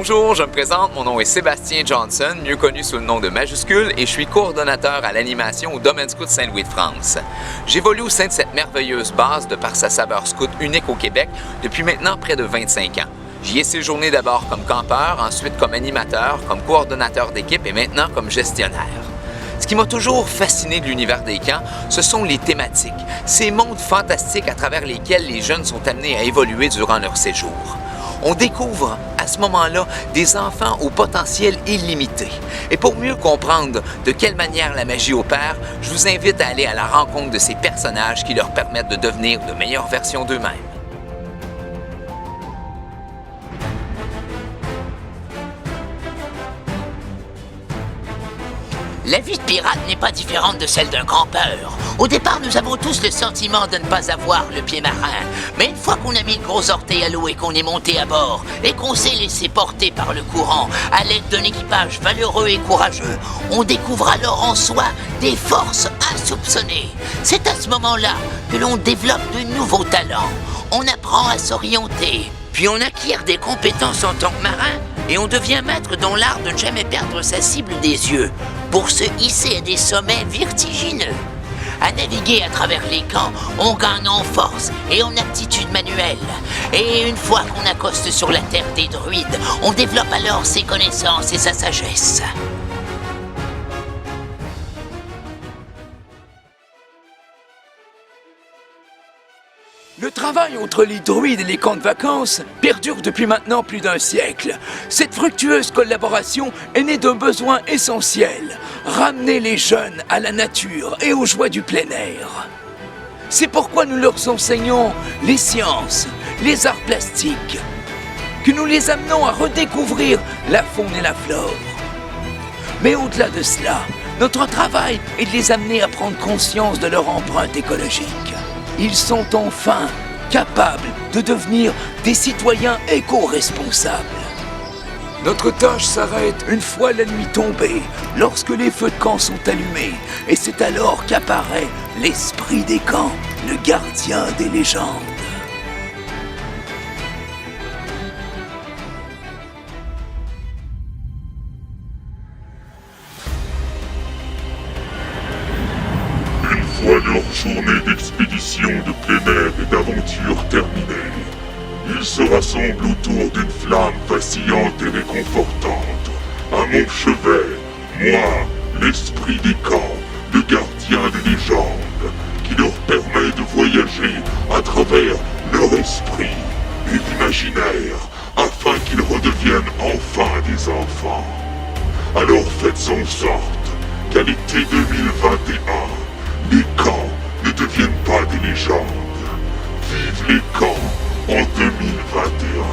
Bonjour, je me présente, mon nom est Sébastien Johnson, mieux connu sous le nom de Majuscule, et je suis coordonnateur à l'animation au Domaine Scout Saint-Louis de France. J'évolue au sein de cette merveilleuse base de par sa saveur scout unique au Québec depuis maintenant près de 25 ans. J'y ai séjourné d'abord comme campeur, ensuite comme animateur, comme coordonnateur d'équipe et maintenant comme gestionnaire. Ce qui m'a toujours fasciné de l'univers des camps, ce sont les thématiques, ces mondes fantastiques à travers lesquels les jeunes sont amenés à évoluer durant leur séjour. On découvre à ce moment-là des enfants au potentiel illimité. Et pour mieux comprendre de quelle manière la magie opère, je vous invite à aller à la rencontre de ces personnages qui leur permettent de devenir de meilleures versions d'eux-mêmes. La vie de pirate n'est pas différente de celle d'un campeur. Au départ, nous avons tous le sentiment de ne pas avoir le pied marin. Mais une fois qu'on a mis le gros orteil à l'eau et qu'on est monté à bord, et qu'on s'est laissé porter par le courant, à l'aide d'un équipage valeureux et courageux, on découvre alors en soi des forces insoupçonnées. C'est à ce moment-là que l'on développe de nouveaux talents. On apprend à s'orienter, puis on acquiert des compétences en tant que marin, et on devient maître dans l'art de ne jamais perdre sa cible des yeux, pour se hisser à des sommets vertigineux. À naviguer à travers les camps, on gagne en force et en aptitude manuelle. Et une fois qu'on accoste sur la terre des druides, on développe alors ses connaissances et sa sagesse. Le travail entre les druides et les camps de vacances perdure depuis maintenant plus d'un siècle. Cette fructueuse collaboration est née d'un besoin essentiel, ramener les jeunes à la nature et aux joies du plein air. C'est pourquoi nous leur enseignons les sciences, les arts plastiques, que nous les amenons à redécouvrir la faune et la flore. Mais au-delà de cela, notre travail est de les amener à prendre conscience de leur empreinte écologique. Ils sont enfin capables de devenir des citoyens éco-responsables. Notre tâche s'arrête une fois la nuit tombée, lorsque les feux de camp sont allumés, et c'est alors qu'apparaît l'esprit des camps, le gardien des légendes. Une fois leur journée d'expédition de plein air et d'aventure terminée, ils se rassemblent autour d'une flamme vacillante et réconfortante. À mon chevet, moi, l'esprit des camps, le gardien des légendes, qui leur permet de voyager à travers leur esprit et l'imaginaire, afin qu'ils redeviennent enfin des enfants. Alors faites en sorte qu'à l'été 2021, les camps ne deviennent pas des légendes. Vive les camps en 2021.